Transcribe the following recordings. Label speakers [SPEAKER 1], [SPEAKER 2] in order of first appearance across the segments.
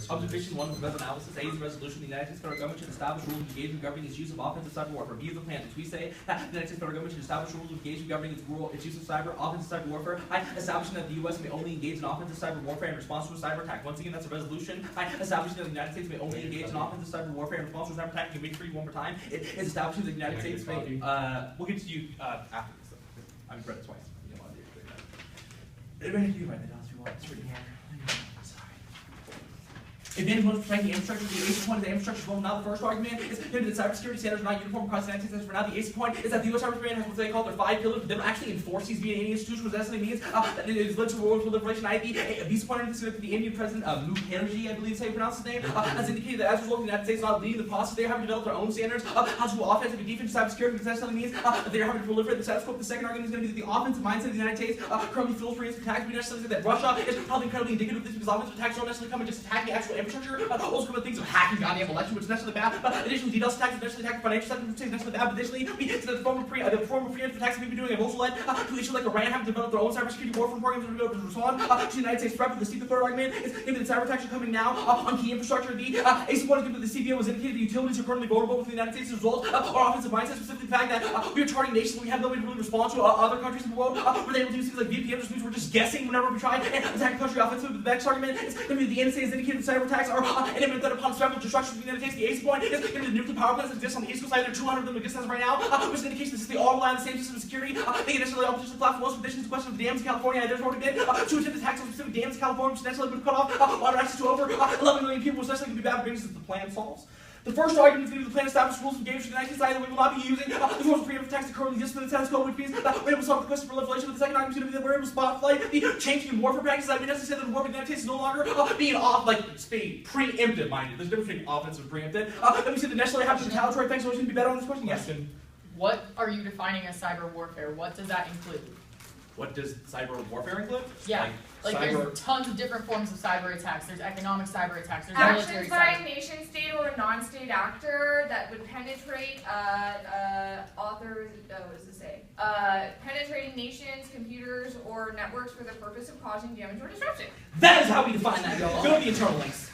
[SPEAKER 1] Observation 1 of the web analysis. A is the resolution. The United States federal government should establish rules of engagement governing its use of offensive cyber warfare. B is the plan, which we say that the United States federal government should establish rules of engagement governing its use of offensive cyber warfare. Establishing that the U.S. may only engage in offensive cyber warfare in response to a cyber attack. Once again, that's a resolution. Establishing that the United States may only engage in offensive cyber warfare in response to a cyber attack. Can you read for you one more time? It is establishing that the United States may. We'll get to you after this. I've read it twice. You don't want to do it. Advantage, you can write that down if you want. It's written here. Advantage one is protecting the infrastructure. The ACE point is the infrastructure well. Now the first argument is that cybersecurity standards are not uniform across the United States. For now, the ACE point is that the U.S. cybersecurity has what they call their 5 pillars, but they don't actually enforce these via any institution, which essentially means that it is led to world proliferation. These point is that the Indian president, Mukherjee, I believe is how you pronounce his name, has indicated that as a result, the United States is not leading the process. They are having developed their own standards how to do offensive and defensive cybersecurity, because that essentially means that they are having to proliferate the status quo. The second argument is going to be that the offensive mindset of the United States currently fuels for attacks. We necessarily say that Russia is probably incredibly indicative of this, because offensive attacks don't necessarily come and just attack the actual infrastructure. Also come with things of hacking goddamn election, which is necessarily bad. Additionally, DDoS attacks, necessarily attack the financial sector, which is necessarily bad. But additionally, the form of preemptive attacks we've been doing have also led to issues like Iran having developed their own cybersecurity warfare programs to be able to respond to the United States threat. The third argument is that the cyber attacks are coming now on key infrastructure. The ACE one is that the CBO has indicated the utilities are currently vulnerable with the United States as a result of our offensive mindset, specifically the fact that we are targeting nations we have no way to really respond to other countries in the world. We're able to use things like VPN, which means we're just guessing whenever we try and attack a country offensively. The next argument is going to be the NSA has indicated that cyber attacks are an imminent threat upon several destruction of the United States. The ACE point is going to be the nuclear power plants that exist on the East Coast. There are 200 of them exist as right now, which is an indication that they all rely on the same system of security. They can necessarily opposition the platform. Most conditions, the question of the dams in California. There's already been to attempt attacks on specific dams in California, which necessarily would cut off water access to over 11 million people, which necessarily could be bad business if the plan solves. The first argument is going to be the plan established rules of engagement for the United States that we will not be using the forms of preemptive attacks that currently exist in the status quo, which means that we're able to solve the question of proliferation. But the second argument is going to be that we're able to spotlight the changing in warfare practices. I mean, necessarily say that the war with the United States is no longer being preemptive minded. There's a difference between offensive and preemptive. And we say that necessarily have retaliatory effects, so it's going to be better on this question. Yes.
[SPEAKER 2] What are you defining as cyber warfare? What does that include?
[SPEAKER 1] What does cyber warfare include?
[SPEAKER 2] Yeah, like there's tons of different forms of cyber attacks. There's economic cyber attacks. There's
[SPEAKER 3] actions by a nation state or a non-state actor that would penetrate what does it say? Penetrating nations, computers, or networks for the purpose of causing damage or disruption.
[SPEAKER 1] That is how we define that, y'all. Go to the internal links.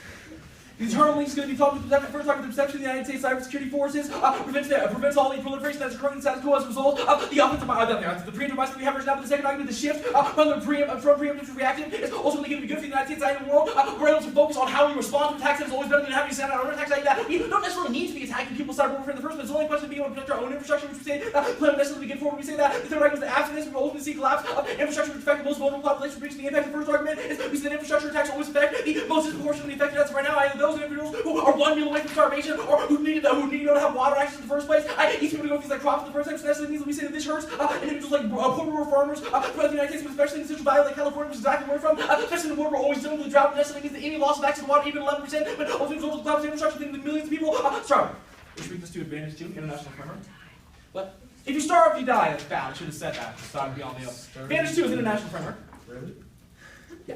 [SPEAKER 1] The internal link is going to be talking about the first argument, the perception of the United States cybersecurity forces prevents all the proliferation that's occurring in status quo as a result of the offensive the preemptive mindset we have right now. But the second argument, the shift from preemptive to reactive, is also going to be good for the United States side of the world. We're able to focus on how we respond to attacks. It's always better than having to send out attacks like that. We don't necessarily need to be attacking people's cyber warfare in the first place. It's only a question of being able to protect our own infrastructure, which we say plan would necessarily be good for when we say that. The third argument is that after this, we will ultimately see collapse of infrastructure which affect the most vulnerable population, reaching the impact. The first argument is we say that infrastructure attacks always affect the most disproportionately affected as of right now. Either those individuals who are 1 meal away from starvation, or who need to have water access in the first place. Each people go through things like crops in the first place, so necessarily means that we say that this hurts individuals like poor rural farmers throughout the United States, but especially in Central Valley like California, which is exactly where we're from. Especially in the world, we're always dealing with the drought. Necessarily means that any loss of access to water, even 11%, but also as a result of collapse of infrastructure, meaning that millions of people starve. Which brings us to advantage 2, international framework. What? If you starve, you die. That's bad. I should have said that. Advantage 2 is international framework. Really? Yeah.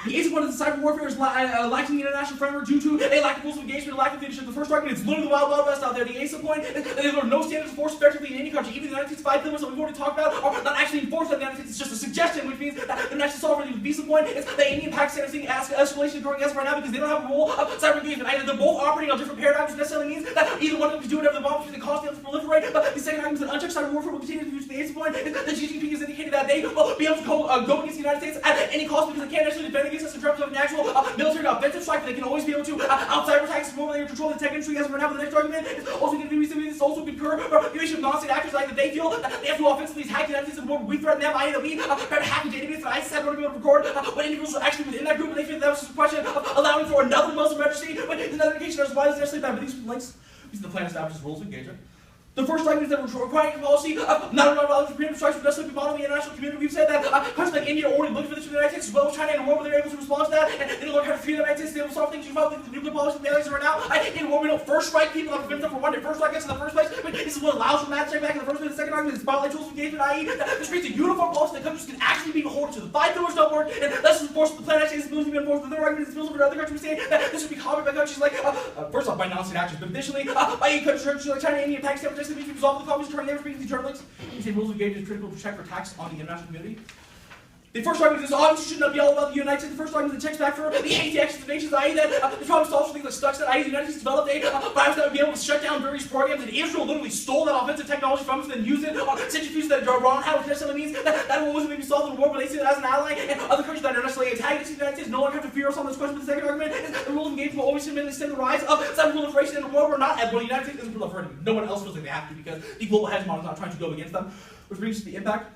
[SPEAKER 1] The ACE one of the cyber warfare is lacking the international framework due to a lack of rules of engagement, a lack of leadership. The first argument is literally the wild, wild west out there. The ACE point is that there are no standards enforced effectively in any country. Even the United States 5 pillars that we've already talked about are not actually enforced by the United States. It's just a suggestion, which means that the national sovereignty of the visa point is that India and Pakistan are seeing escalation occurring as right now because they don't have a role of cyber engagement. Either they're both operating on different paradigms, which necessarily means that either one of them can do whatever they want, which they cause them to proliferate. But the second argument is that unchecked cyber warfare will continue to use the ACE point. Is that Xi Jinping has indicated that they will be able to go against the United States at any cost because they can't actually defend against us in terms of an actual military offensive strike, but they can always be able to out-cyber attacks and they control the tech industry as of right now. But the next argument is also going to be this also concur the issue of non-state actors like that they feel that they have to offensively attack the United States and more we threaten them, i.e. that we try to hack the database that ISIS had to be able to record when individuals are actually within that group, and they feel that was just a question of allowing for another Muslim registry, but it's another indication as why is necessarily bad. But these links, these are the plan establishes rules of engagement. The first argument is that we're requiring a policy of not allowing for preemptive strikes, but necessarily be modeling the international community. We've said that countries like India are already looking for this from the United States, as well as China, in a world where they're able to respond to that, and they look how to free the United States, they will solve things. You probably think the nuclear policy of the United States right now, in a world we don't first strike people, that prevents them from wanting to first strike us in the first place, but this is what allows for that strike back in the first place. The second argument is spotlight tools of engagement, i.e. that this creates a uniform policy that countries can actually be beholden to. The 5 pillars don't work, and that's enforced. The plan actually is supposed to be enforced. The third argument is spills over to other countries. We say that this would be copied by countries like, first off, by non-state actors, but additionally, by countries like China, India, Pakistan, which actually means we resolve the copies to turn neighbors speaking to journalists. You say rules of engagement is critical to check for attacks on the international community. The first argument is obviously should not be all about the United States. The first argument is the checks back for the anti-actions of nations, i.e. that the problem solves for things like Stuxnet, i.e. the United States developed a virus that would be able to shut down various programs, and Israel literally stole that offensive technology from us and then used it on centrifuges that are wrong, which necessarily means that it wasn't maybe solved in the war, but they see it as an ally, and other countries that are necessarily antagonistic to the United States no longer have to fear us on this question. But the second argument is the rules of engagement will always simply stem the rise of cyber proliferation in the world. We're not at, well, the United States isn't proliferating. No one else feels like they have to because the global hegemon is not trying to go against them, which brings us to the impact.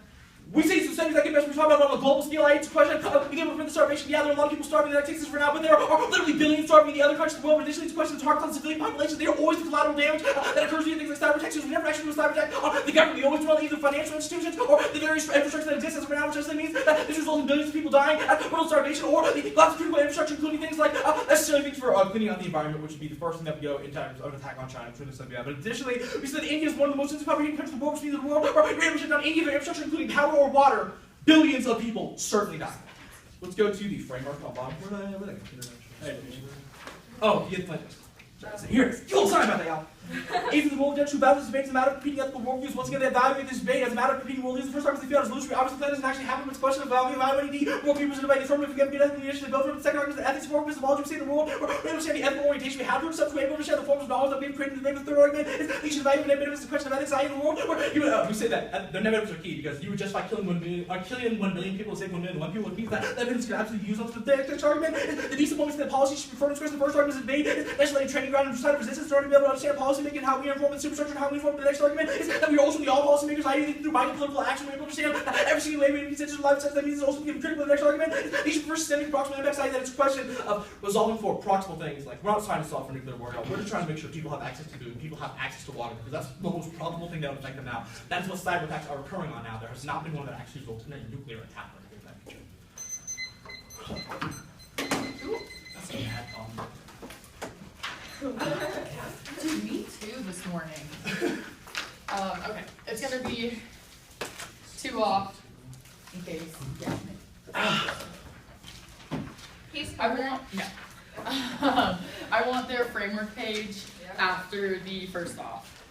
[SPEAKER 1] We say some things that get best. We're talking about on a global scale. I answer the question. Begin to prevent the starvation. Yeah, there are a lot of people starving in the United States for now, but there are literally billions starving in the other countries of the world. Additionally, it's a question of target on civilian populations. They are always the collateral damage that occurs via things like cyber attacks. We never actually do a cyber attack on the government. We always dwell on either financial institutions or the various infrastructure that exists as of now, which essentially means that this results in billions of people dying at world starvation, or the lots of critical infrastructure, including things like necessarily things for cleaning out the environment, which would be the first thing that would go in terms of an attack on China. But additionally, we said that India is one of the most populated countries in the world, which means that the world, or you're able to shut down any of their infrastructure, including power or water. Billions of people certainly die. Let's go to the framework on bottom. Oh, you had the here it is. Oh, sorry about that, y'all. Even the world against who battles debates a matter of competing ethical worldviews. Once again, they evaluate this debate as a matter of competing worldviews. The first time they feel as illusory. Obviously, that doesn't actually happen, but it's a question of evaluating the worldview presented by the affirmative and the initially built from the second argument is the ethics of worldviews of all you see in the world. We understand the ethical orientation we have to accept, we understand the forms of knowledge that we have created in the name of the third argument. We should evaluate negative evidence. The question of ethics in the world. We say that the negatives are key because you would justify killing 1 billion people to save 1 million. 1 people means that evidence can absolutely use up to the next argument. The decent moments that policy should be referred to as the first argument is debate. National training ground and side of resistance in order to be able to understand policy making, how we inform the superstructure, and how we inform the next argument is that we are ultimately all policymakers. I think through binding political action we're able to understand that every single way we consider life steps. That means it's also being critical of the next argument. These are systemic proximal impacts. That it's a question of resolving for proximal things. Like we're not trying to solve for nuclear war. We're just trying to make sure people have access to food, people have access to water, because that's the most probable thing that would affect them now. That is what cyber attacks are occurring on now. There has not been one that actually resulted in a nuclear attack or anything of that nature. That's a bad comment.
[SPEAKER 2] Dude, me too this morning. Okay, it's gonna be 2 off in case. Yeah. I want their framework page after the first off.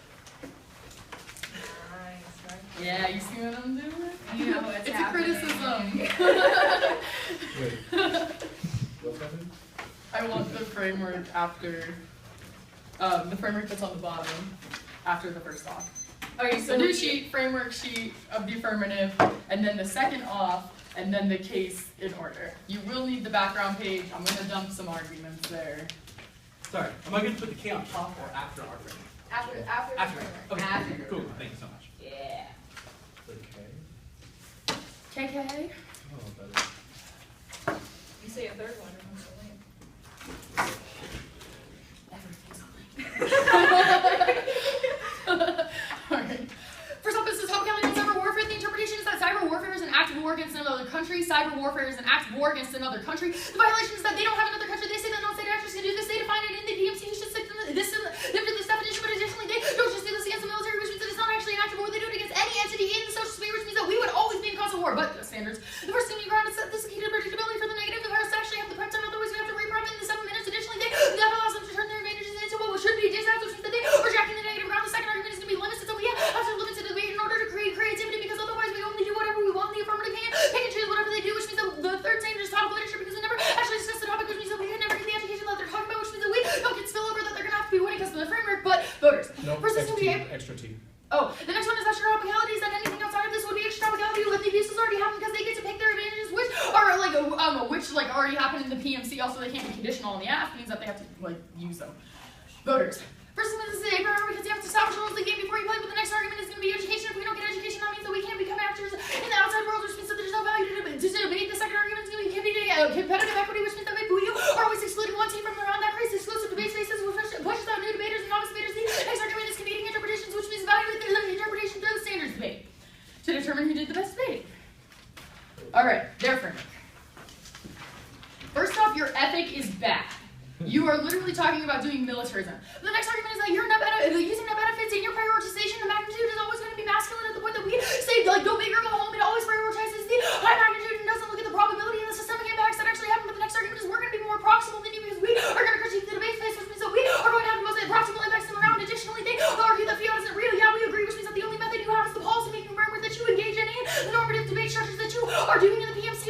[SPEAKER 3] Nice.
[SPEAKER 2] Yeah, you see what I'm doing?
[SPEAKER 3] You know what's
[SPEAKER 2] it's
[SPEAKER 3] happening.
[SPEAKER 2] a criticism.
[SPEAKER 1] Wait. What's happening?
[SPEAKER 2] I want the framework after the framework that's on the bottom after the first off. Okay, so new sheet, framework sheet of the affirmative, and then the second off, and then the case in order. You will need the background page. I'm going to dump some arguments there.
[SPEAKER 1] Sorry, am I going to put the K on top or after our framework?
[SPEAKER 3] After the
[SPEAKER 1] After.
[SPEAKER 3] framework.
[SPEAKER 1] Okay,
[SPEAKER 3] After.
[SPEAKER 1] cool. Thank you so much.
[SPEAKER 3] Yeah.
[SPEAKER 1] Okay.
[SPEAKER 2] KK?
[SPEAKER 1] Oh, better.
[SPEAKER 3] You say a third one, or comes
[SPEAKER 2] Alright. First off, this is how counting on cyber warfare. The interpretation is that cyber warfare is an act of war against another country. Cyber warfare is an act of war against another country. The violation is that they don't have another country. They say that non-state actors can do this. They define it in the PMC. You should stick to this definition, but additionally, they don't just do this against the military, which means that it's not actually an act of war. They do it against any entity in the social sphere, which means that we would always be in constant war. But the standards. The first thing you ground is that this is key to predictability for the negative. The virus actually have the prep time, otherwise we have to reprep in the 7 minutes. Additionally, that allows them to turn their advantages into what should be disasters, which means that they are jacking the negative ground. The second argument is going to be limited, so we have to limit the debate in order to create creativity, because otherwise we only do whatever we want. The affirmative can pick and choose whatever they do, which means that the third stage is topic literature, because we never actually discuss the topic, which means that we can never get the education that they're talking about, which means that we don't get spillover that they're going to have to be winning because of the framework, but voters.
[SPEAKER 4] No,
[SPEAKER 2] First, this
[SPEAKER 4] extra T.
[SPEAKER 2] Oh, the next one is extra topicalities, that anything outside of this would be extra topicality when the abuses already happened, because they get to pick their advantages, which are like already happened in the PMC. Also, they can't be conditional on the app, means that they have to use them. Voters. First one is the day primer, because you have to establish rules of the game before you play, but the next argument is going to be education. If we don't get education, that means that we can't become actors in the outside world, which means that there's no value to debate. The second argument is going to be competitive equity, which means that maybe you are always excluding one team from around that creates exclusive debate spaces, which pushes out new debaters and novice debaters. The next argument is competing interpretations, which means evaluate the interpretation through the standards debate to determine who did the best debate. Alright, their framework. First off, your ethic is bad. You are literally talking about doing militarism. The next argument is that you're using net benefits in your prioritization. The magnitude is always going to be masculine at the point that we say, go big or go home. It always prioritizes the high magnitude and doesn't look at the probability and the systemic impacts that actually happen. But the next argument is we're going to be more proximal than you, because we are going to critique the debate space, which means that we are going to have the most proximal impacts them around. Additionally, they argue that fiat isn't real. Yeah, we agree, which means that the only method you have is the policy making framework that you engage in, and the normative debate structures that you are doing in the PMC.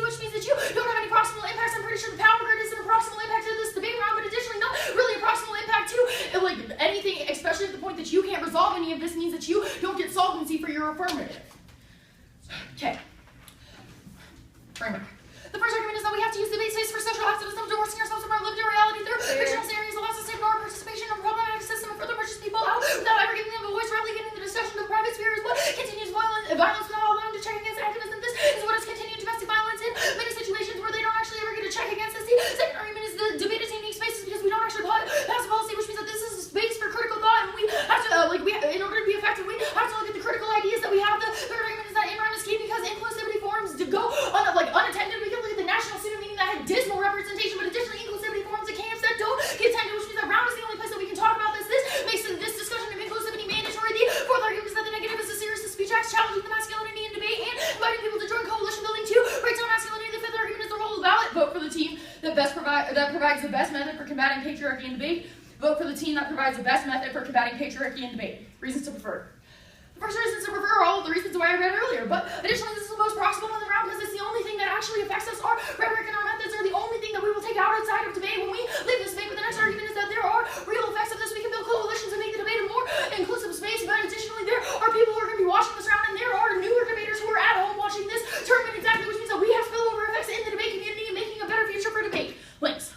[SPEAKER 2] that you can't resolve any of this means that you don't get solvency for your affirmative. Okay. Framework. The first argument is that we have to use debate space for social activism, divorcing ourselves from our lived reality through fictional scenarios allows us to ignore participation in a problematic system and further pushes people out without ever giving them a voice, relegating the discussion to the private sphere is what continues violence without allowing to check against activism. This is what has continued domestic violence in many situations where they don't actually ever get a check against this. The second argument is the debate is unique spaces because we don't actually pass a policy, which means that this is a space for critical thought, and we have to, in order to be effective, we have to look at the critical ideas that we have. The third argument is that in-rhyme is key because inclusivity forums to go unattended. We can look at the national student meeting that had dismal representation, but additionally inclusivity forums at camps that don't get attended, which means that round is the only place that we can talk about this. This makes this discussion of inclusivity mandatory. The fourth argument is that the negative is the serious speech acts challenging the masculinity in debate and inviting people to join coalition building to break down masculinity. The fifth argument is the role of the ballot. Vote for the team that provides the best method for combating patriarchy in debate. Vote for the team that provides the best method for combating patriarchy in debate. Reasons to prefer. The first reasons to prefer are all of the reasons why I read earlier, but additionally this is the most proximal in the round because it's the only thing that actually affects us. Our rhetoric and our methods are the only thing that we will take out outside of debate when we leave this debate. But the next argument is that there are real effects of this. We can build coalitions and make the debate a more inclusive space, but additionally there are people who are going to be watching this round, and there are newer debaters who are at home watching this tournament exactly, which means that we have spillover effects in the debate community and making a better future for debate. Links.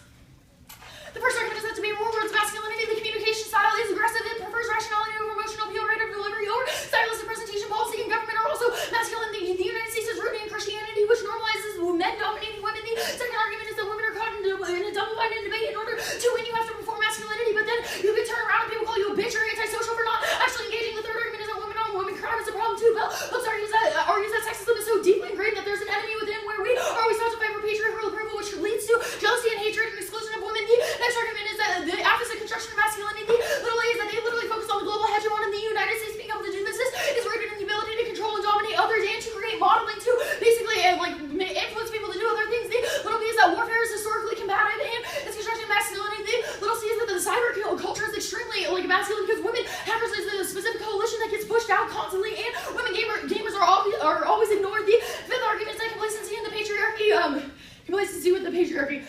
[SPEAKER 2] The first argument is that debate rewards masculinity. The communication style is aggressive. It prefers rationality over emotional appeal, rate of delivery over stylistic presentation. Policy and government are also masculine. The United States is rooted in Christianity, which normalizes men dominating women. The second argument is that women are caught in a double-minded debate. In order to win, you have to perform masculinity, but then you can turn around and people call you a bitch or antisocial for not actually engaging. The third argument is that women crime is a problem too. Bell Hooks argues that sexism is so deeply ingrained that there's an enemy within where we are always taught to fight for patriarchal approval, which leads to jealousy and hatred and exclusion of women. The next argument is that the opposite construction of masculinity, little a, is that they literally focus on the global hegemon in the United States. Being able to do this is rooted in the ability to control and dominate others and to create modeling to basically influence people to do other things. The little b is that warfare is historically combative and its construction of masculinity. The little c is that the cyber culture is extremely masculine because women hackers is a specific coalition that gets pushed out constantly, and women gamers are always ignored. The fifth argument is that complacency in the patriarchy. Complacency with the patriarchy.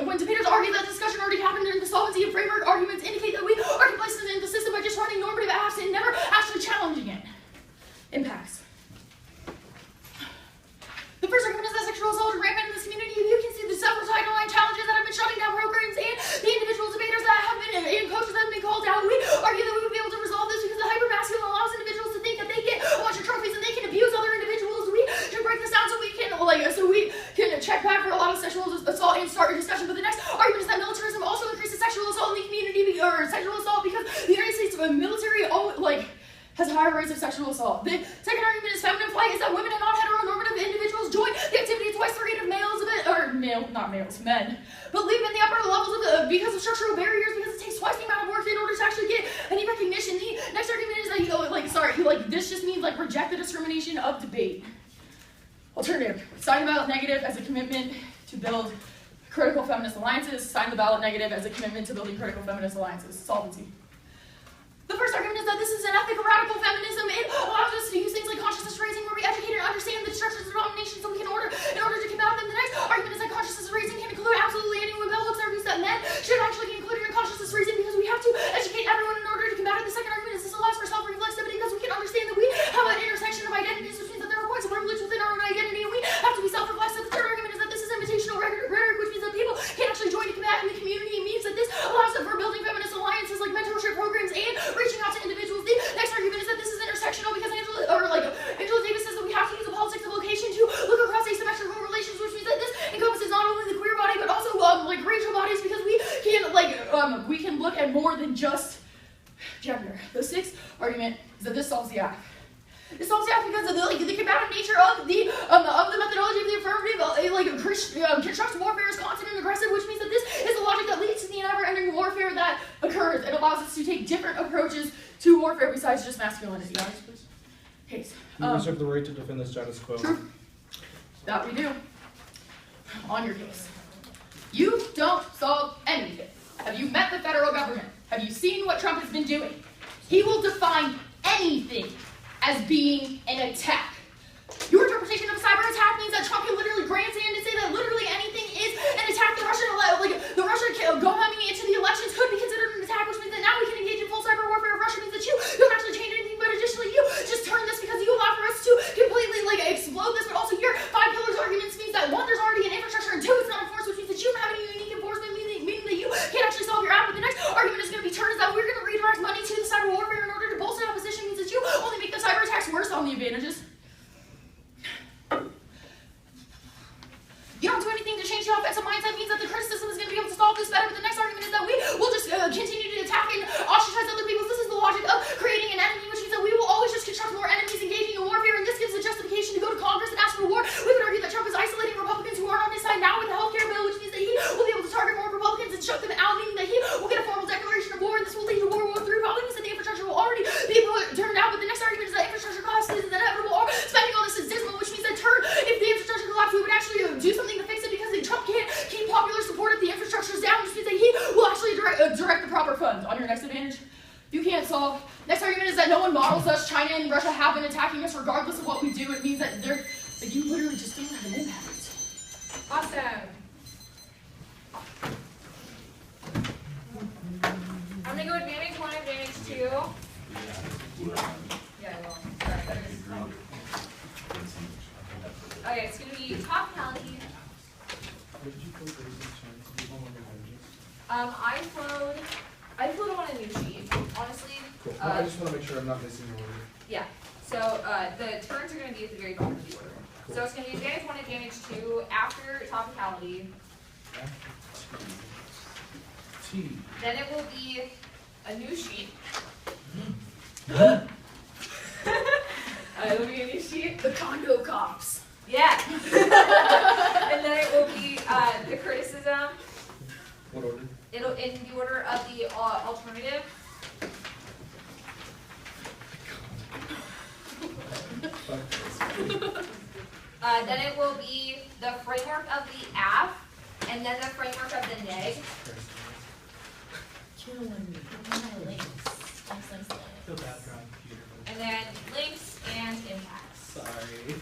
[SPEAKER 2] When debaters argue that discussion already happened during the solvency and framework arguments indicate that we are complacent in the system by just running normative acts and never actually challenging it. Impacts. The first argument is that sexual assault is rampant in this community. You can see the several timeline challenges that have been shutting down programs and the individual debaters that have been and coaches that have been called out. We argue that we would be able to resolve this because the hyper-masculine allows individuals to think that they get a bunch of trophies and they can abuse other individuals. We can break this down so we can check back for a lot of sexual assault and start a discussion. But the next argument is that militarism also increases sexual assault in the community or sexual assault because the United States military has higher rates of sexual assault. The second argument is feminine flight is that women and non-heteronormative individuals join the activity twice the rate of men, but leave in the upper levels because of structural barriers, because it takes twice the amount of work in order to actually get any recognition. The next argument is that this just means reject the discrimination of debate. Alternative, sign the ballot negative as a commitment to build critical feminist alliances, sign the ballot negative as a commitment to building critical feminist alliances. Solvency. The first argument is that this is an ethical radical feminism. It allows us to use things like consciousness raising where we educate and understand the structures of domination so we can in order to combat them. The next argument is that consciousness raising can include absolutely anyone. Bell Hooks argues that men should actually be included in consciousness raising because we have to educate everyone in order to combat it. The second argument is this allows for self-reflexivity because we can understand that we have an intersection of identities, which means that there are points of privilege within our own identity and we have to be self-reflexive. The third argument is that this is invitational rhetoric, which means that people can actually join to combat in the community. It means that this allows for building feminist alliances like mentorship programs and reaching out to individuals. The next argument is that this is intersectional because Angela Davis says that we have to use the politics of location to look across asymmetrical relations, which means that this encompasses not only the queer body but also racial bodies because we can look at more than just gender. The sixth argument is that this solves the act. It solves the act because of the combative nature of the methodology of the affirmative. Constructs warfare is constant and aggressive, which means that this is the logic that leads to the never-ending warfare that occurs. It allows us to take different approaches to warfare besides just masculinity. Case.
[SPEAKER 4] You reserve the right to defend the status quo.
[SPEAKER 2] True. That we do. On your case. You don't solve anything. Have you met the federal government? Have you seen what Trump has been doing? He will define anything as being an attack. Your interpretation of a cyber attack means that Trump can literally grandstand and say that literally anything is an attack. The Russian go into the elections could be considered an attack, which means that now we can engage in full cyber warfare. Russia means that you advantages. You don't do anything to change the offensive mindset means that the criticism is going to be able to solve this better, but the next argument is that we will just continue to attack and ostracize other people. This is the logic of creating an enemy, which means that we will always just construct more enemies engaging in warfare, and this gives a justification to go to Congress and ask for war. We would argue that Trump is isolating Republicans who aren't on his side now with the healthcare bill, which means that he will be able to target more Republicans and shut them out, meaning that he will get a formal declaration of war, and this will lead to World War III. Probably means that the infrastructure will already be turned out, but the next argument is that infrastructure costs is inevitable, or spending all this is dismal, which means that if the infrastructure collapses, we would actually do something to fix it, because Trump can't keep popular support if the infrastructure is down, which means that he will actually direct the proper funds. On your next advantage, you can't solve. Next argument is that no one models us. China and Russia have been attacking us regardless of what we do. It means that you literally just don't have an impact.
[SPEAKER 3] Awesome. I'm gonna go advantage 1, advantage 2. Yeah, I will. Sorry, okay, it's gonna be top penalty. I flowed on a new sheet, honestly.
[SPEAKER 4] Cool. I just want to make sure I'm not missing the order.
[SPEAKER 3] Yeah. So the turns are going to be at the very bottom of the order. Cool. So it's going to be advantage 1, advantage 2 after topicality.
[SPEAKER 4] T.
[SPEAKER 3] Then it will be a new sheet. It will be a new sheet.
[SPEAKER 2] The condo cops.
[SPEAKER 3] Yeah. And then it will be the criticism.
[SPEAKER 4] What order?
[SPEAKER 3] It'll in the order of the alternative. Then it will be the framework of the AF, and then the framework of the neg. And then links and impacts.
[SPEAKER 1] Sorry.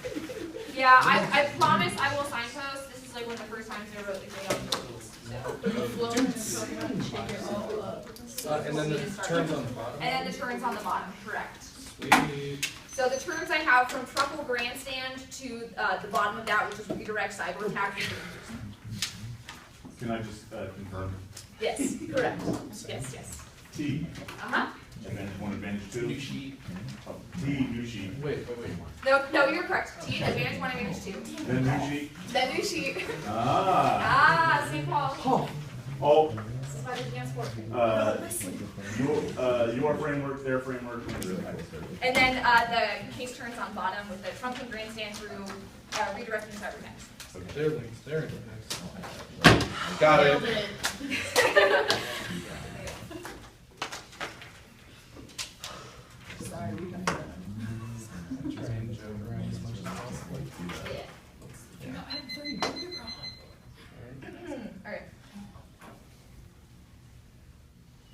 [SPEAKER 3] Yeah, I promise I will signpost. This is like one of the first times I wrote the grade on the rules.
[SPEAKER 4] And then the turns on the bottom.
[SPEAKER 3] And then the turns on the bottom, correct.
[SPEAKER 4] Sweet.
[SPEAKER 3] So the turns I have from Truckle Grandstand to the bottom of that, which is redirect cyber attack.
[SPEAKER 5] Can I just confirm?
[SPEAKER 3] Yes, correct. Yes, yes.
[SPEAKER 5] T.
[SPEAKER 3] Uh-huh.
[SPEAKER 5] Advantage 1, advantage 2.
[SPEAKER 1] New sheet.
[SPEAKER 5] Oh, T, new sheet.
[SPEAKER 4] Wait.
[SPEAKER 3] No, you're correct. T, advantage 1, advantage 2.
[SPEAKER 5] Then new sheet.
[SPEAKER 3] Then new sheet. St. Paul.
[SPEAKER 5] Oh,
[SPEAKER 3] This is why they dance sport.
[SPEAKER 5] your framework, their framework.
[SPEAKER 3] And then the case turns on bottom with the Trump and Grandstand through redirecting cyber attacks.
[SPEAKER 4] They're links. They're links. Got it.
[SPEAKER 2] Sorry, we got
[SPEAKER 4] Try and joke around as much as possible.
[SPEAKER 3] Alright.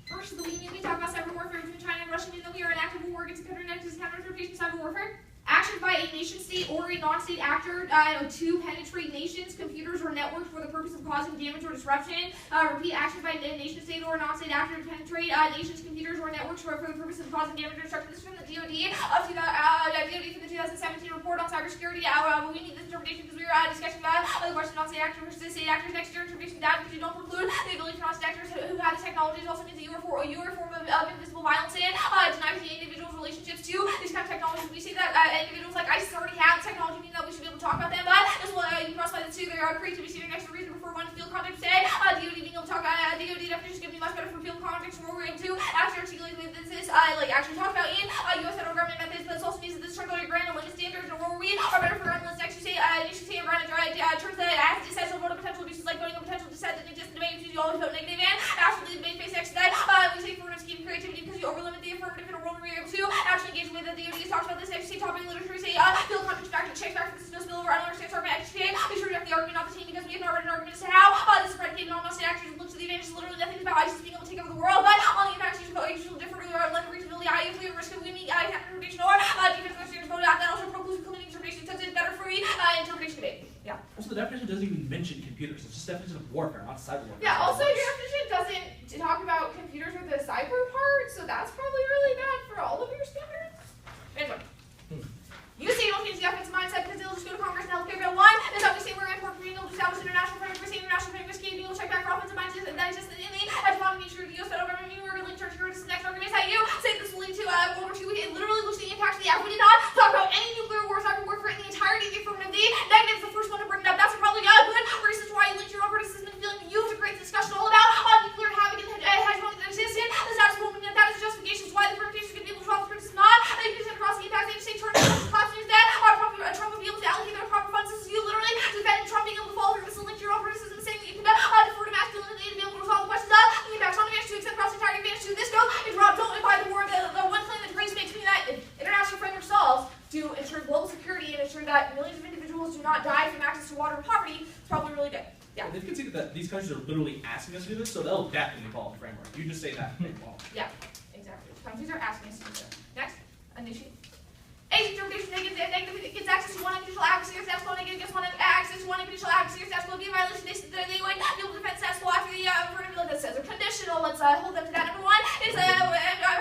[SPEAKER 3] First of the week, we talk about cyber warfare between China and Russia, meaning that we are in active war against a counter-interpretation cyber warfare. Action by a nation-state or a non-state actor to penetrate nations, computers, or networks for the purpose of causing damage or disruption. Repeat, action by a nation-state or a non-state actor to penetrate nations, computers, or networks for the purpose of causing damage or disruption. This is from the DoD DoD from the 2017 report on cybersecurity. We need this interpretation because we were discussing about the question of non-state actors versus state actors. Next year, interpretation that because you don't preclude the ability for non-state actors who have the technologies also means that you are a form of invisible violence and denies the individual's relationships to these kind of technologies. We see that individuals like ISIS already have the technology, meaning that we should be able to talk about them, but this will you cross by the two. They are creativity receiving extra reason before one field context today. DoD being able to talk DoD definitions going to be much better from field context where we're able to actually articulate this is actually talk about in U.S. federal government methods, but this also means that this circular grant and limit standards and where we are better for governments next. You say around turns that as dissent or vote potential abuses like voting on potential dissent that exist in debate, you always vote negative and actually debate face next today. We say affirmative scheme creativity because you overlimit the affirmative in a world where you're able to actually engage with it. The DoD has talked about this. Actually, topic literature say field context fact checks back for this no spillover. I don't understand argument XPA. Be sure to have the argument not the team because we have not read an argument as to how this is predicated on non-state actors and looks to the advantages. Literally nothing about ISIS being able to take over the world, but on the impacts usually differ with like reasonability, clear risk of winning interpretation or defense standards voted out. That also precludes including interpretation because it's better free interpretation debate. Yeah.
[SPEAKER 1] Also, the definition doesn't even mention computers. It's just definition of warfare, not cyber warfare.
[SPEAKER 3] Yeah. Also, your definition doesn't talk about computers with the cyber part, so that's probably really bad for all of your standards. Anyway. You say you don't change the offensive mindset because they'll just go to Congress and healthcare bill 1. That's how we say we're important for being able to establish international framework. We say international framework is key. We'll check back for offensive mindset that exists in the economic nature of the U.S. federal government. We're going to church this next argument is how you say this will lead to World War II. It literally looks at the impacts of the F. We did not talk about any nuclear
[SPEAKER 1] literally asking us to do this, so they'll definitely follow the framework. You just say that.
[SPEAKER 3] Yeah, exactly. Countries are asking us to do that. Next, a new sheet. A interpretation negative gets access to one unconditional accuracy or status quo, negative gets one access to one unconditional accuracy or status quo, be a violation. They would no defense status quo after the affirmative that says they're conditional. Let's hold them to that. Number one is a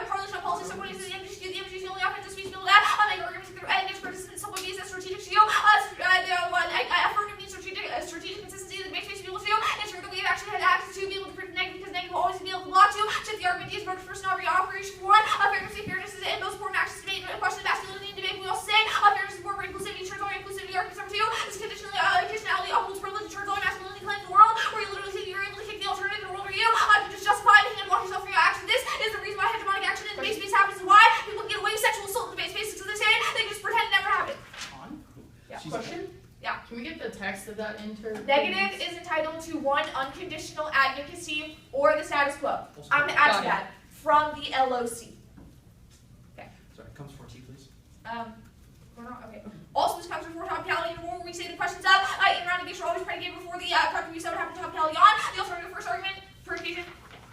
[SPEAKER 3] correlation of policy. Someone uses the MGC, the MGC only offensive speech build that. Make arguments against criticism. Someone views as strategic to you. Affirmative means strategic consistency that makes people to ensure that we have actually had access to be able to prove negative because negative will always be able to block to. Shift the argument is first personality operation for one. Fairness is in most important actions to make a question of masculinity and debate. We also say fairness is more inclusivity. Turns on inclusivity. Argument number two is conditionality upholds privilege. Turns on masculinity claims the world where you literally think you're able to kick the alternative in the world where you can just justify it and block yourself for your action. This is the reason why hegemonic action in the base space happens and why people get away with sexual assault in the base space because they say they can just pretend it never happened. Yeah.
[SPEAKER 2] Question?
[SPEAKER 3] Yeah.
[SPEAKER 2] Can we get the text of that
[SPEAKER 3] Negative is entitled to one unconditional advocacy or the status quo. I'm going to add to that from the LOC. Okay.
[SPEAKER 1] Sorry, comes for T, please.
[SPEAKER 3] Okay. Also, this comes before topicality. Where we say the questions up in round engagement are always predicated before the country we said would happen topicality on. The alternative first argument per occasion.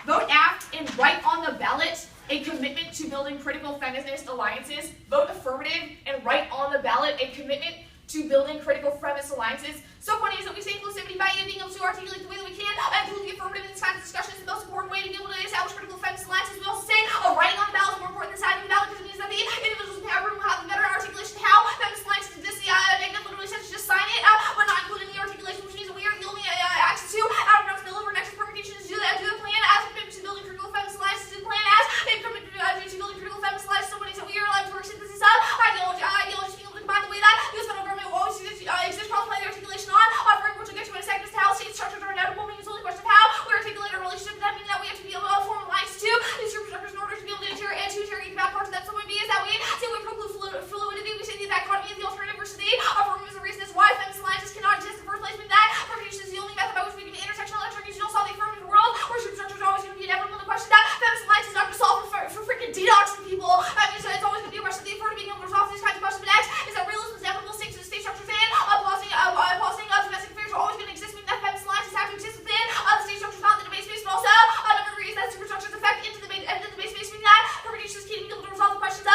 [SPEAKER 3] Vote aft and write on the ballot a commitment to building critical feminist alliances. Vote affirmative and write on the ballot a commitment to building critical feminist alliances. So one is that we say inclusivity by being able to articulate the way that we can, include the affirmative in these kinds of discussions. The most important way to be able to establish critical feminist alliances. We also say writing on the ballot is more important than signing the ballot because it means that the individuals in the room will have a better articulation of how feminist alliances exist. The negative literally says just sign it, but not including the articulation, which means that we are the only access to out of ground spill over next permutation is do the plan as a commitment to building critical feminist alliances. Do the plan as a commitment to building critical feminist alliances. So when he said we are allowed to work synthesis of ideology being able to combine the way that the federal government will always exist cross-play the articulation on offering which we'll get to in a second as to how state structures are inevitable, meaning it's only a question of how we articulate our relationship. That means that we have to be able to form alliances to these structures in order to be able to interrogate the bad parts of that. So what we is that we say we preclude fluidity, we say the dichotomy of the alternative versus the affirmative is the reason is why feminist alliances cannot exist in the first place, meaning that permutation is the only method by which we can intersectional attributes. You don't solve the affirmative world where structures are always going to be inevitable. The question that feminist alliance is not going to solve for freaking detoxing people. That means that it's always going to be a question of the affirmative being able to resolve these kinds of questions. But next is that realism is inevitable, stakes to the state structures and pausing domestic affairs are always going to exist, meaning that feminist alliances have to exist within the state structures, not the debate space, but also number three is that superstructures affect into the debate space, meaning that permutation is key to being able to resolve the questions of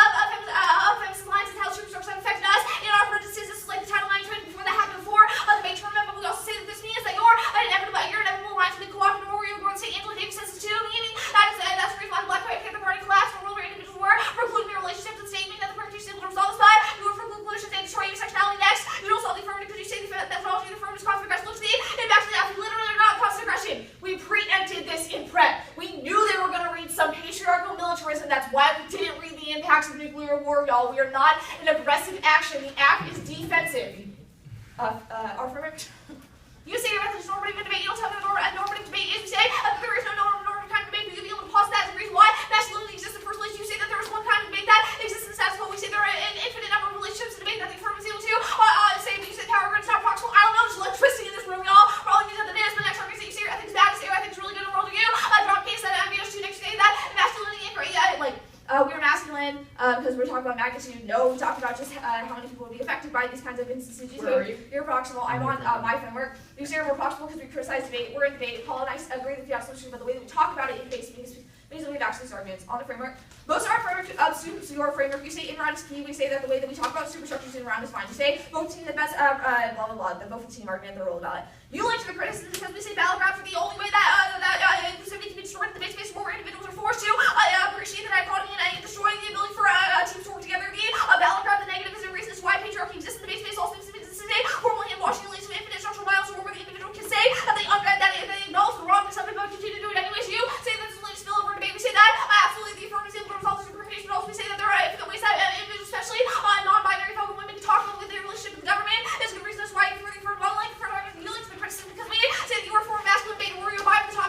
[SPEAKER 3] feminist alliances and how superstructures have affected us in our parentheses. This is like the Title IX training before that happened before the debate tournament, but we also say that this means that your inevitable alliance with the cooperative war you're going to say Angela Davis says this too, meaning that's the reason why the Black White Panther Party collapsed, the world where individuals were precluding their relationship to the state, meaning that the permutation is able to resolve this by you were preclude pollution and destroy intersectionality. Next, you don't solve the affirmative because you say that methodology of the affirmative is constant aggression. Look, see, and back to that, we literally are not constant aggression. We preempted this in prep. We knew they were going to read some patriarchal militarism. That's why we didn't read the impacts of nuclear war, y'all. We are not an aggressive action. The act is defensive. Affirmative. You say your method is normative debate. You don't tell me what normative debate is. You say there is no normative kind of debate, but you'll be able to pause that as the reason why masculinity exists in the first place. You say that there is one kind of debate that exists in the status quo. We say there are an infinite number of relationships in debate that the affirmative is able to say that you say power grid is not proximal. I don't know, there's a lot of twisting in this room, y'all. We're all using the is, but next time you say your ethics bad, you say your ethics really good in the world of you. Drop case that MBS2 next day that masculinity and we're masculine because we're talking about magnitude. No, we talked about just how many people would be affected by these kinds of instances.
[SPEAKER 2] Where are you?
[SPEAKER 3] You're proximal. I'm on my framework. You say we're proximal because we criticize debate. We're in debate. Paul and I agree with the absolute, but the way that we talk about it in debate means that we have actually arguments on the framework. Most of our framework students, your framework, you say in round is key. We say that the way that we talk about superstructures in round is fine. You say vote team the best, blah blah blah. The vote for team argument, the role about it. You link to the criticism because we say battlegrounds are the only way that inclusivity can be destroyed in the debate space where individuals are forced to appreciate the dichotomy and destroy the ability for teams to work together. The battleground, the negative is the reason is why patriarchy exists in the debate space. Also exists today. Formally in Washington leads to infinite structural violence where the individual can say that they acknowledge the wrongness of it, but continue to do it anyways. You say that this is only spill over debate. We say that absolutely the affirmative is able to resolve this imperfection, but also we say that there are infinite ways that individuals, especially non-binary folk and women, can talk about their relationship with the government. It's a good reason that's why you for modeling for you link to the criticism because we say that you are for masculine debate where you're by the top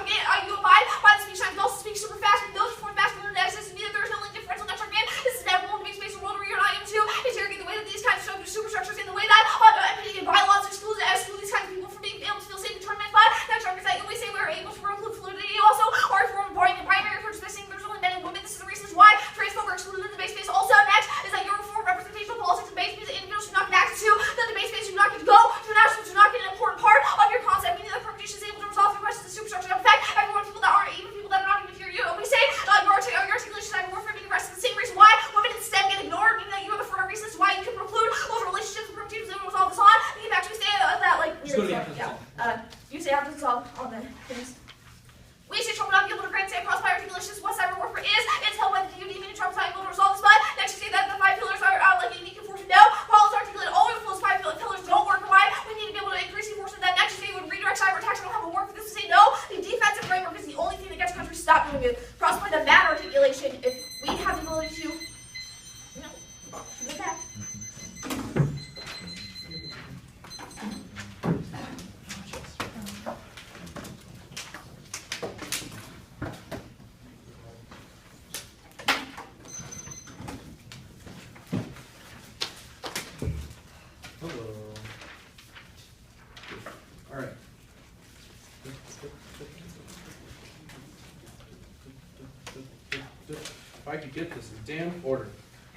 [SPEAKER 4] If I could get this in damn order.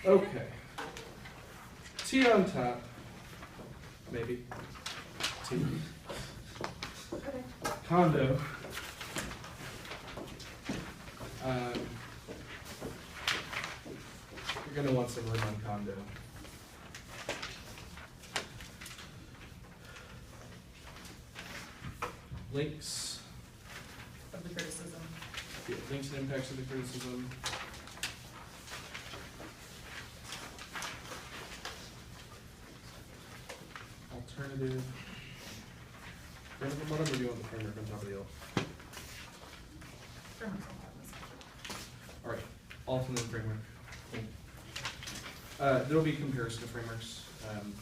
[SPEAKER 4] Okay. T on top. Maybe. T.
[SPEAKER 3] Okay.
[SPEAKER 4] Condo. You're gonna want some room on condo. Links.
[SPEAKER 2] Of the criticism.
[SPEAKER 4] Yeah, links and impacts of the criticism. Alternative. What number do you want the framework on top of the L?
[SPEAKER 2] Frameworks don't have this.
[SPEAKER 4] Alright, alternate framework. There'll be comparison of frameworks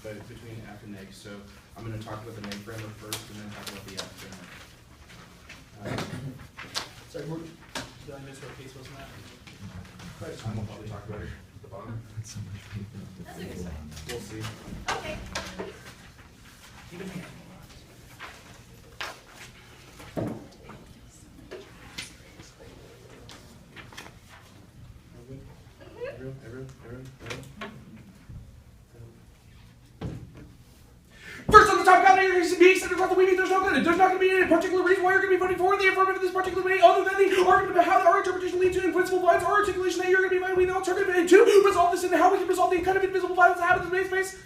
[SPEAKER 4] but between app and neg, so I'm going to talk about the neg framework first and then talk about the app framework.
[SPEAKER 1] Sorry, did I miss what case was that?
[SPEAKER 4] Time we'll probably talk about it at the bottom.
[SPEAKER 2] That's a good sign.
[SPEAKER 4] We'll see.
[SPEAKER 3] Okay.
[SPEAKER 1] Even me.
[SPEAKER 4] Everyone?
[SPEAKER 1] First on the top calendar, you're going to be extended across the week. There's not going to be any particular reason why you're going to be voting for the affirmative of this particular debate, other than the argument about how our interpretation leads to in principle violence or articulation that you're going to be voting the alternative, and two, resolve this into how we can resolve the kind of invisible violence that happens in the debate space.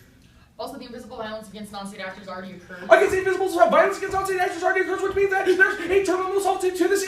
[SPEAKER 2] Also, the invisible violence against non-state actors already occurred.
[SPEAKER 1] I can say invisible violence against non-state actors already occurs, which means that there's a terminal assault to this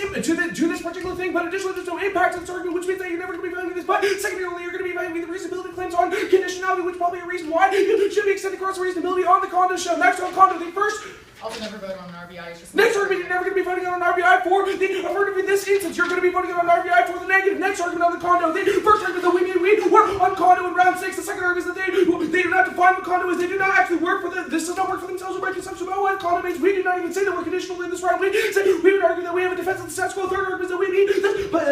[SPEAKER 1] particular thing, but additionally there's no impact on this argument, which means that you're never going to be violating this. But secondarily, you're going to be violating the reasonability claims on conditionality, which is probably a reason why you should be extending across reasonability on the condo show. Next on condo, the first.
[SPEAKER 2] Also, never vote on an RBI. It's just
[SPEAKER 1] Next argument, you're never going to be voting on an RBI for the affirmative in this instance. You're going to be voting on an RBI for the negative. Next argument on the condo. The first argument that we work on condo in round 6. The second argument is that they do not define what condo is. They do not actually work for this does not work for themselves or by consumption. But what condo means, we do not even say that we're conditional in this round. We say we would argue that we have a defense of the status quo. Third argument is that we need this, but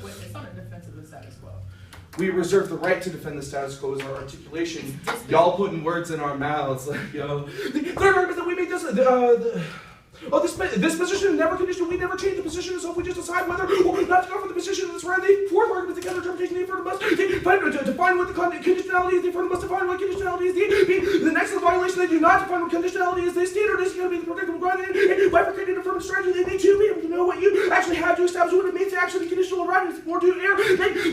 [SPEAKER 2] Wait, it's not a defense of the status quo.
[SPEAKER 1] we reserve the right to defend the status quo as our articulation. Y'all putting words in our mouths, like, yo. The third argument is that we make this position is never conditional. We never change the position, so if we just decide whether or not to go for the position in this round, the fourth argument is the counter-interpretation. The affirmative must define what the conditionality is. The affirmative must define what conditionality is. The next violation, they do not define what conditionality is. The standard is going to be the predictable ground. And bifurcating affirmative strategy, they need to be able to know what you actually have to establish what it means to actually be conditional around. It's more to err.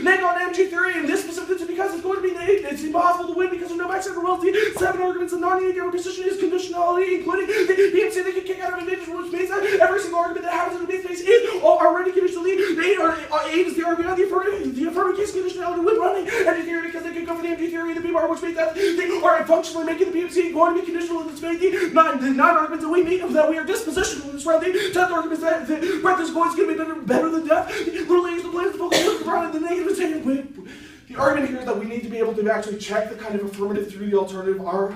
[SPEAKER 1] Neg on MG theory, and this specifically because it's going to be it's impossible to win because of no backside rules. The 7 arguments of non-unique position is conditionality, including the PMC they can kick out of advantage, which means that every single argument that happens in the debate space is already conditionally. 8 is the argument of the affirmative case conditionality with running MG theory because they can go for the MG theory and the B-bar, which means that they are functionally making the PMC going to be conditional in this space. The 9 arguments that we make that we are dispositional in this round. The 10th argument is that the breath is going to be better than death. Literally is the plan to focus around the negative is saying the argument here is that we need to be able to actually check the kind of affirmative through the alternative R.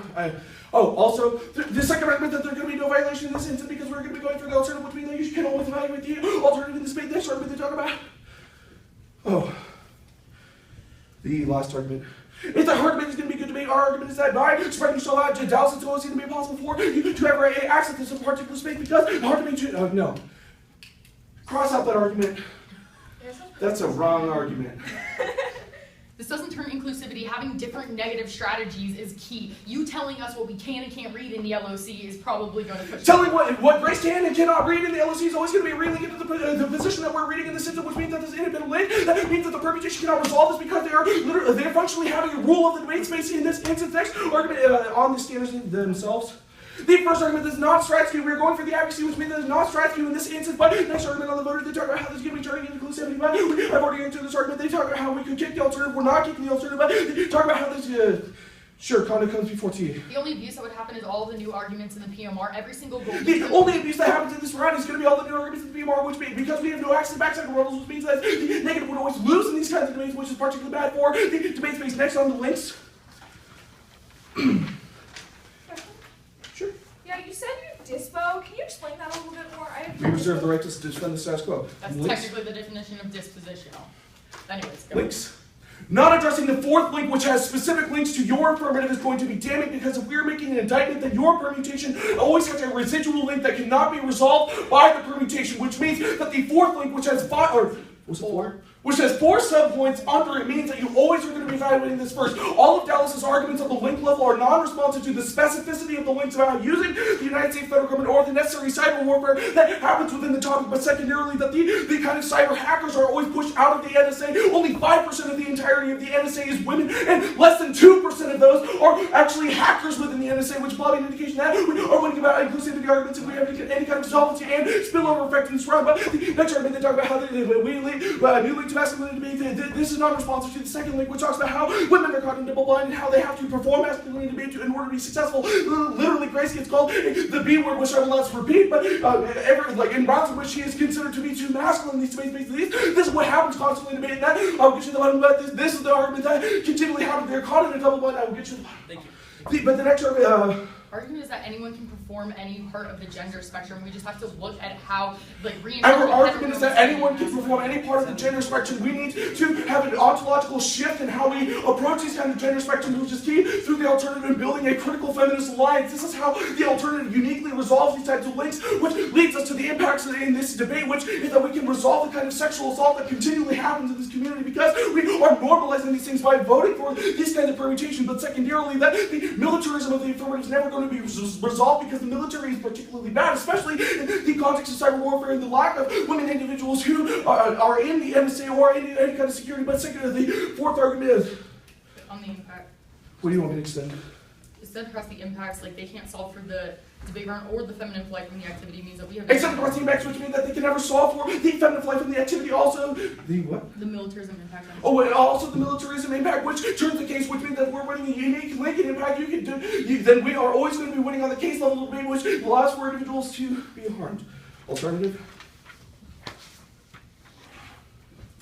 [SPEAKER 1] Also, the second argument that there's going to be no violation in this instance because we're going to be going for the alternative, which means that you can always evaluate the alternative in the space. Next argument they talk about. The last argument. If the argument is going to be a good debate, our argument is that by spreading yourself out to Dallas, it's always going to be impossible for you to ever access to some particular space because the argument, no. Cross out that argument. That's a wrong argument.
[SPEAKER 2] This doesn't turn inclusivity. Having different negative strategies is key. You telling us what we can and can't read in the LOC is probably going to push.
[SPEAKER 1] Telling what Grace can and cannot read in the LOC is always going to be reading into the position that we're reading in the system, which means that there's independent link. That means that the permutation cannot resolve this because they're functionally having a rule of the debate space in this instance. Next argument on the standards themselves. The first argument is not strategy. We're going for the accuracy, which means that it's not strategy in this instance. But next argument on the voter, they talk about how this is going to be turning into inclusivity. But I've already answered this argument. They talk about how we could kick the alternative. We're not kicking the alternative. But they talk about how this. Sure, conduct comes before T.
[SPEAKER 2] The only abuse that would happen is all the new arguments in the PMR. Every single goal.
[SPEAKER 1] The only abuse that happens in this round is going to be all the new arguments in the PMR, which means because we have no access to backside rules, which means that the negative would always lose in these kinds of debates, which is particularly bad for the debate space. Next on the links. Sure.
[SPEAKER 3] Yeah, you said you dispo. Can you explain that a little bit more?
[SPEAKER 1] We reserve the right to defend the status quo.
[SPEAKER 2] That's
[SPEAKER 1] Links.
[SPEAKER 2] technically the definition of dispositional. Anyways, go.
[SPEAKER 1] Links. Not addressing the fourth link, which has specific links to your affirmative, is going to be damning because if we're making an indictment, then your permutation always has a residual link that cannot be resolved by the permutation, which means that the fourth link, which has 5, or was it 4?
[SPEAKER 4] which has 4 subpoints under it, means that you always are going to be evaluating this first. All of Dallas's arguments at the link level are non-responsive to the specificity of the links about using the United States federal government or the necessary cyber warfare that happens within the topic, but secondarily that the kind of cyber hackers are always pushed out of the NSA. Only 5% of the entirety of the NSA is women, and less than 2% of those are actually hackers within the NSA, which is probably an indication that we are winning about inclusivity arguments if we have any kind of solvency and spillover effect in this round. But the next argument, they talk about how new link to masculinity debate. This is not responsive to the second link, which talks about how women are cognitively blind and how they have to perform masculinity debate in order to be successful. Literally, Gracie gets called the B word, which I'm allowed to repeat, but in rounds in which she is considered to be too masculine in these debates, this is what happens constantly in debate, and that I'll get you to the bottom. But this is the argument that continually happens. They're caught in a double bind. I will get you to the bottom.
[SPEAKER 1] Thank you.
[SPEAKER 4] But the next argument.
[SPEAKER 2] Argument is that anyone can perform any part of the gender spectrum. We just have to look at how,
[SPEAKER 4] Our argument is that anyone can perform any part of the gender spectrum. We need to have an ontological shift in how we approach these kind of gender spectrums, which is key through the alternative in building a critical feminist alliance. This is how the alternative uniquely resolves these types of links, which leads us to the impacts in this debate, which is that we can resolve the kind of sexual assault that continually happens in this community because we are normalizing these things by voting for these kinds of permutations. But secondarily, that the militarism of the affirmative is never going to be resolved because the military is particularly bad, especially in the context of cyber warfare and the lack of women individuals who are in the NSA or in any kind of security. But secondly, the fourth argument is
[SPEAKER 2] on the impact.
[SPEAKER 4] What do you want me to extend?
[SPEAKER 2] Extend across the impacts, they can't solve for the debate round or the feminine flight from the activity means that we have.
[SPEAKER 4] Except across the impacts, which means that they can never solve for the feminine flight from the activity. Also, the what?
[SPEAKER 2] The militarism impact.
[SPEAKER 4] Oh, and also the militarism impact, which turns the case, which means that we're winning a unique link and impact. Then we are always going to be winning on the case level debate, which allows for individuals to be harmed. Alternative.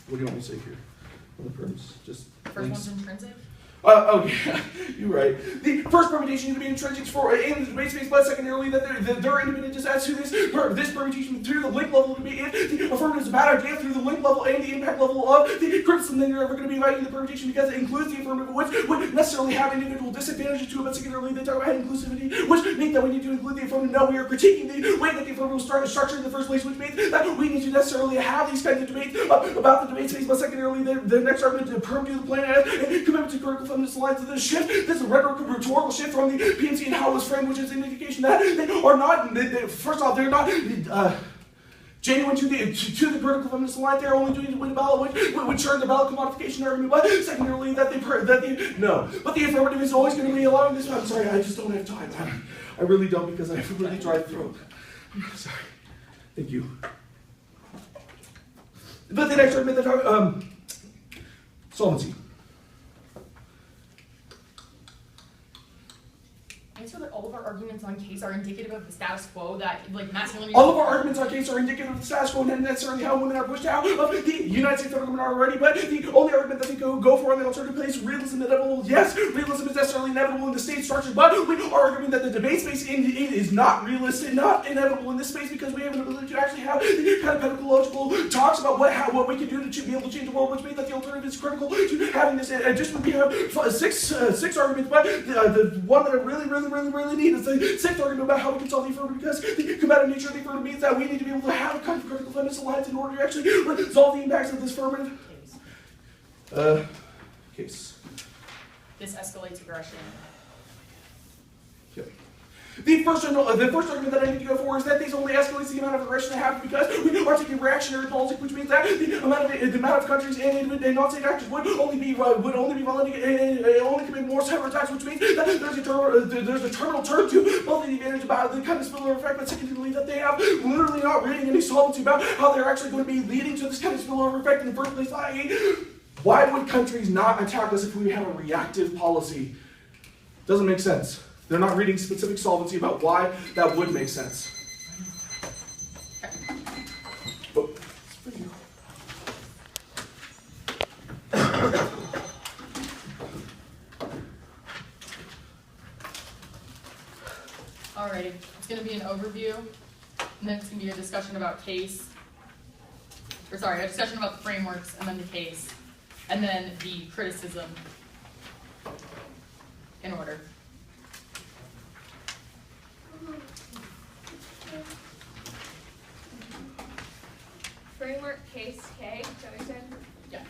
[SPEAKER 4] What do you want me to say here? On the terms, just
[SPEAKER 2] first one's intrinsic.
[SPEAKER 4] Yeah, you're right. The first permutation is going to be intrinsic for in the debate space, but secondarily that they're independent just as to this permutation through the link level to be in the affirmative is a bad idea through the link level and the impact level of the criticism. Then you're ever going to be inviting the permutation because it includes the affirmative, which would necessarily have individual disadvantages to it. But secondarily, they talk about inclusivity, which means that we need to include the affirmative. No, we are critiquing the way that the affirmative was structured in the first place, which means that we need to necessarily have these kinds of debates about the debate space. But secondarily, the next argument to perm to the plan as commitment to critical feminist lines of this shift. This is a rhetorical shift from the PMC and how it was framed, which is an indication that they are not. First off, they're not genuine to the critical feminist alliance. They're only doing it to win the ballot, which turns the ballot commodification argument. But secondarily, but the affirmative is always going to be allowing this. I'm sorry, I just don't have time. I really don't because I have a really dry throat. I'm sorry. Thank you. But the next argument that solvency.
[SPEAKER 2] Answer that all of our arguments on case are indicative of the status quo, that masculinity.
[SPEAKER 4] All of our arguments on case are indicative of the status quo and not necessarily how women are pushed out of the United States federal government already. But the only argument that we go for on the alternative place, realism inevitable. Yes, realism is necessarily inevitable in the state structure, but we are arguing that the debate space is not realistic, not inevitable in this space because we have an ability to actually have the kind of pedagogical talks about what we can do to be able to change the world, which means that the alternative is critical to having this. And just when we have six arguments, but the one that I really need is the sixth argument about how we can solve the affirmative, because the combative nature of the affirmative means that we need to be able to have a kind of critical feminist alliance in order to actually resolve the impacts of this affirmative case.
[SPEAKER 2] This escalates aggression.
[SPEAKER 4] Yep. The first argument that I need to go for is that these only escalates the amount of aggression that happens because we are taking reactionary politics, which means that the amount of countries and non-state actors would only be willing to only commit more cyber attacks, which means that there's a terminal term to both the advantage about the kind of spillover effect, but secondly that they have literally not reading any solvency about how they're actually going to be leading to this kind of spillover effect in the first place. Why would countries not attack us if we have a reactive policy? Doesn't make sense. They're not reading specific solvency about why that would make sense. Oh, it's for you.
[SPEAKER 2] Alrighty, it's going to be an overview, and then it's going to be a discussion about case, a discussion about the frameworks, and then the case, and then the criticism in order.
[SPEAKER 3] Framework, case, lowercase k. Does that make sense?
[SPEAKER 2] Yeah.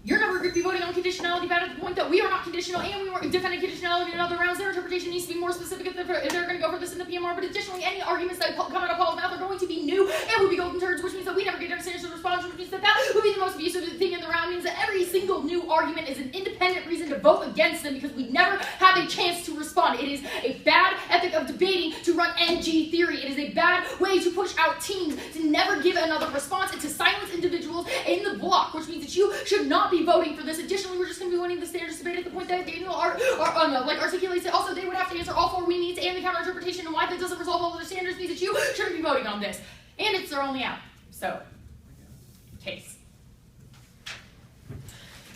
[SPEAKER 2] You're never going to be voting on conditionality bad at the point that we are not conditional and we weren't defending conditionality in other rounds. Their interpretation needs to be more specific if they're going to go for this in the PMR. But additionally, any arguments that come out of Paul's mouth are going to be new and will be golden turds, which means that we never get our standard response, which means that would be the most abusive thing in the round. It means that every single new argument is an independent reason to vote against them because we never have a chance to respond. It is a bad ethic of debating to run NG theory. It is a bad way to push out teams, to never give another response and to silence individuals in the block, which means that you should not be voting for this. Additionally, we're just going to be winning the standards debate at the point that Daniel articulates it. Also, they would have to answer all 4 we needs and the counter interpretation, and why that doesn't resolve all of their standards means that you shouldn't be voting on this. And it's their only out. So, case.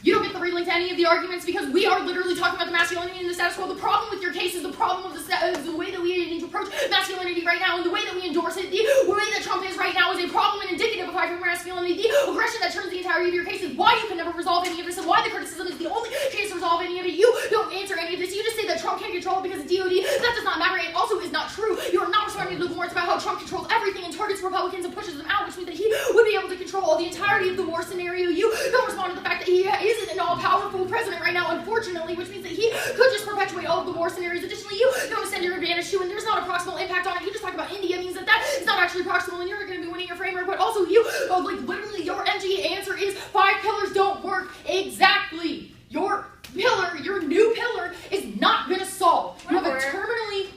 [SPEAKER 2] You don't get the relink to any of the arguments because we are literally talking about the masculinity and the status quo. The problem with your case is the problem of the way that we need to approach masculinity right now and the way that we endorse it. The way that Trump is right now is a problem and indicative of hyper masculinity. The aggression that turns the entirety of your case is why you can never resolve any of this and why the criticism is the only chance to resolve any of it. You don't answer any of this. You just say that Trump can't control it because of DOD. That does not matter. It also is not true. You are not responding to the warrants about how Trump controls everything and targets Republicans and pushes them out, which means that he would be able to control the entirety of the war scenario. You don't respond to the fact that he isn't an all-powerful president right now, unfortunately, which means that he could just perpetuate all of the war scenarios. Additionally, you don't extend your advantage to, and there's not a proximal impact on it. You just talk about India means that is not actually proximal, and you're going to be winning your framework. But also, literally, your MG answer is 5 pillars don't work. Exactly. Your new pillar, is not going to solve. You have a terminally.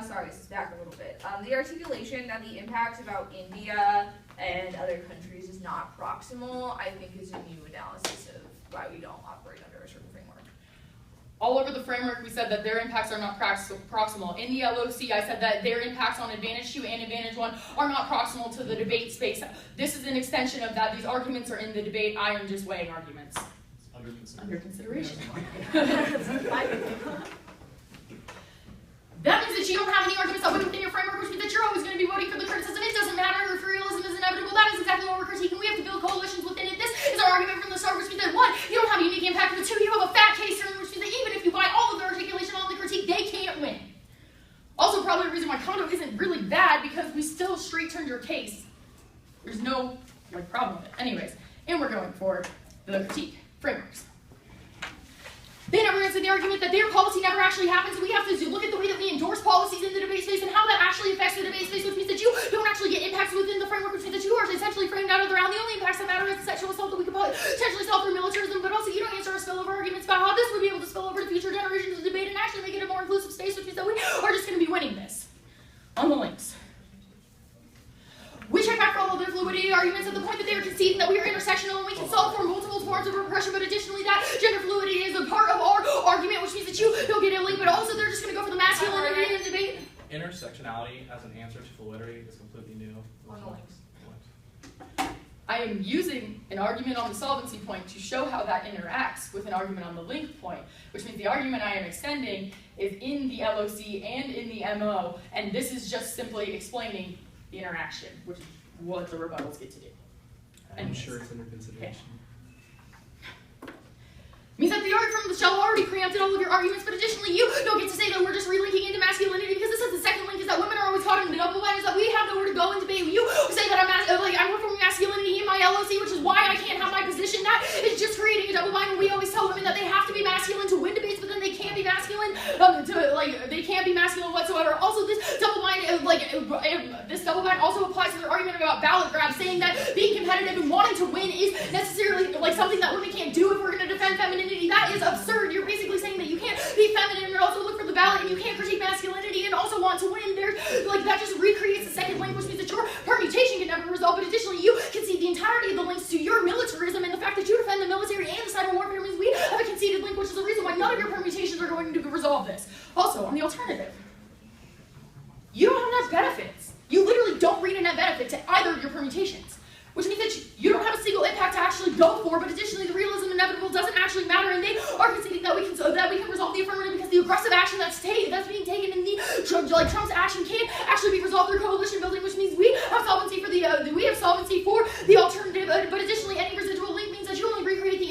[SPEAKER 3] Sorry, this is back a little bit. The articulation that the impact about India and other countries is not proximal, I think is a new analysis of why we don't operate under a certain framework.
[SPEAKER 2] All over the framework, we said that their impacts are not proximal. In the LOC, I said that their impacts on Advantage 2 and Advantage 1 are not proximal to the debate space. This is an extension of that. These arguments are in the debate. I am just weighing arguments. Under consideration. That means that you don't have any arguments that win within your framework, which means that you're always going to be voting for the criticism. It doesn't matter if realism is inevitable. That is exactly what we're critiquing. We have to build coalitions within it. This is our argument from the start, which means that 1, you don't have a unique impact, but 2, you have a fat case, which means that even if you buy all of their articulation, all of the critique, they can't win. Also, probably the reason why condo isn't really bad because we still straight-turned your case. There's no problem with it. Anyways, and we're going for the critique frameworks. They never answered the argument that their policy never actually happens. We have to look at the way that we endorse policies in the debate space and how that actually affects the debate space, which means that you don't actually get impacts within the framework, which means that you are essentially framed out of the round. The only impacts that matter is the sexual assault that we could potentially solve through militarism, but also you don't answer our spillover arguments about how this would be able to spill over to future generations of debate and actually make it a more inclusive space, which means that we are just going to be winning this. On the links. We check back for all of their fluidity arguments at the point that they are conceding that we are intersectional and we can solve for multiple forms of repression, but additionally that gender fluidity is a part of our argument, which means that you don't get a link, but also they're just going to go for the masculinity in the debate.
[SPEAKER 1] Intersectionality as an answer to fluidity is completely new.
[SPEAKER 3] On the links.
[SPEAKER 2] I am using an argument on the solvency point to show how that interacts with an argument on the link point, which means the argument I am extending is in the LOC and in the MO, and this is just simply explaining the interaction, which is what the rebuttals get to do.
[SPEAKER 6] I'm sure it's under consideration.
[SPEAKER 2] Okay. Means that the argument from the shell already preempted all of your arguments, but additionally you don't get to say that we're just relinking into masculinity because this is the second link is that women are always caught in the double bind, is that we have nowhere to go in debate. You say that I'm performing masculinity in my LOC, which is why I can't have my position. That is just creating a double bind, and we always tell women that they have to be masculine to win debates, but then they can't be masculine they can't be masculine whatsoever. Also, this double bind also applies to their argument about ballot grabs, saying that being competitive and wanting to win is necessarily something that women can't do if we're going to defend femininity. That is absurd. You're basically saying that you can't be feminine and also look for the ballot, and you can't critique masculinity and also want to win. There's that just recreates the second link, which means that your permutation can never resolve. But additionally, you concede the entirety of the links to your militarism, and the fact that you defend the military and the cyber warfare means we have a conceded link, which is the reason why none of your permutations are going to resolve this. Also, on the alternative, you don't have net benefits. You literally don't read a net benefit to either of your permutations, which means that you don't have a single impact to actually go for, but additionally the realism inevitable doesn't actually matter, and they are conceding that we can resolve the affirmative because the aggressive action that's being taken in the Trump's action can't actually be resolved through coalition building, which means we have solvency for the alternative, but additionally any residual link means that you only recreate the